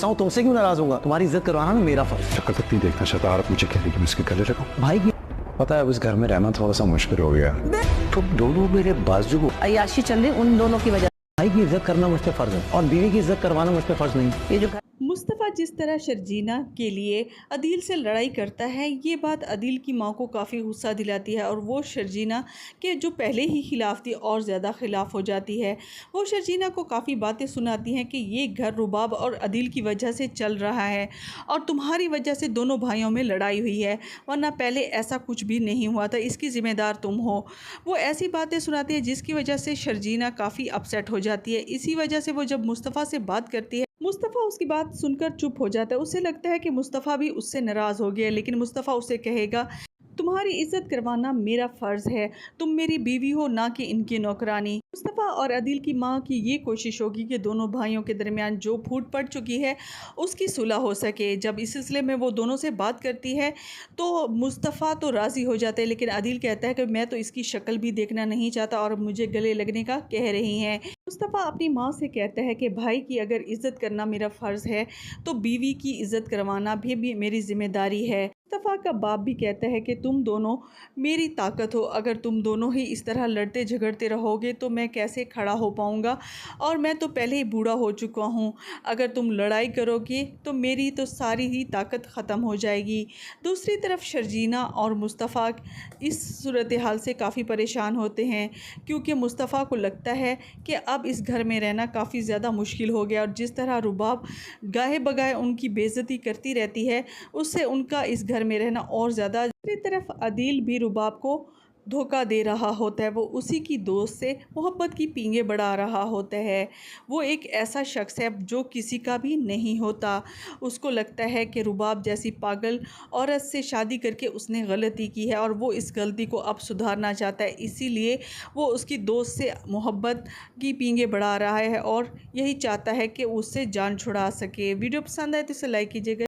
गुस्सा हूँ, तुमसे क्यों नाराज होगा? तुम्हारी इज्जत करवाना ना मेरा फर्ज। शक्ल देखना चाहता आप मुझे कह रही कि इसके गले लगाऊं। भाई पता है, अब इस घर में रहना थोड़ा सा मुश्किल हो गया। तुम दोनों मेरे बाजू, अय्याशी चल रही उन दोनों की वजह। भाई की इज्जत करना मुझ पे फर्ज है और बीवी की इज्जत करवाना मुझ पे फर्ज नहीं। ये जो मुस्तफ़ा जिस तरह शर्जीना के लिए अदील से लड़ाई करता है, ये बात अदील की माँ को काफ़ी गुस्सा दिलाती है और वो शर्जीना के जो पहले ही खिलाफ थी और ज़्यादा खिलाफ हो जाती है। वो शर्जीना को काफ़ी बातें सुनाती हैं कि ये घर रुबाब और अदील की वजह से चल रहा है और तुम्हारी वजह से दोनों भाइयों में लड़ाई हुई है, वरना पहले ऐसा कुछ भी नहीं हुआ था, इसकी ज़िम्मेदार तुम हो। वो ऐसी बातें सुनाती है जिसकी वजह से शर्जीना काफ़ी अपसेट हो जाती है। इसी वजह से वो जब मुस्तफ़ा से बात करती है, मुस्तफ़ा उसकी बात सुनकर चुप हो जाता है। उसे लगता है कि मुस्तफ़ा भी उससे नाराज़ हो गया, लेकिन मुस्तफ़ा उसे कहेगा तुम्हारी इज़्ज़त करवाना मेरा फ़र्ज़ है, तुम मेरी बीवी हो ना कि इनकी नौकरानी। मुस्तफ़ा और अदील की माँ की ये कोशिश होगी कि दोनों भाइयों के दरमियान जो फूट पड़ चुकी है उसकी सुलह हो सके। जब इस सिलसिले में वो दोनों से बात करती है तो मुस्तफ़ा तो राज़ी हो जाता है, लेकिन अदील कहता है कि मैं तो इसकी शक्ल भी देखना नहीं चाहता और मुझे गले लगने का कह रही हैं। मुस्तफ़ा अपनी माँ से कहता है कि भाई की अगर इज़्ज़त करना मेरा फ़र्ज़ है तो बीवी की इज़्ज़त करवाना भी मेरी ज़िम्मेदारी है। मुस्तफ़ा का बाप भी कहता है कि तुम दोनों मेरी ताकत हो, अगर तुम दोनों ही इस तरह लड़ते झगड़ते रहोगे तो मैं कैसे खड़ा हो पाऊँगा, और मैं तो पहले ही बूढ़ा हो चुका हूँ। अगर तुम लड़ाई करोगे तो मेरी तो सारी ही ताकत ख़त्म हो जाएगी। दूसरी तरफ शर्जीना और मुस्तफ़ा इस सूरत हाल से काफ़ी परेशान होते हैं, क्योंकि मुस्तफ़ा को लगता है कि अब इस घर में रहना काफ़ी ज़्यादा मुश्किल हो गया और जिस तरह रुबाब गाहे बगाए उनकी बेइज्जती करती रहती है, उससे उनका इस घर में रहना और ज़्यादा। दूसरी तरफ अदील भी रुबाब को धोखा दे रहा होता है, वो उसी की दोस्त से मोहब्बत की पींगे बढ़ा रहा होता है। वो एक ऐसा शख्स है जो किसी का भी नहीं होता। उसको लगता है कि रुबाब जैसी पागल औरत से शादी करके उसने गलती की है और वो इस गलती को अब सुधारना चाहता है, इसीलिए वो उसकी दोस्त से मोहब्बत की पींगे बढ़ा रहा है और यही चाहता है कि उससे जान छुड़ा सके। वीडियो पसंद आए तो इसे लाइक कीजिएगा।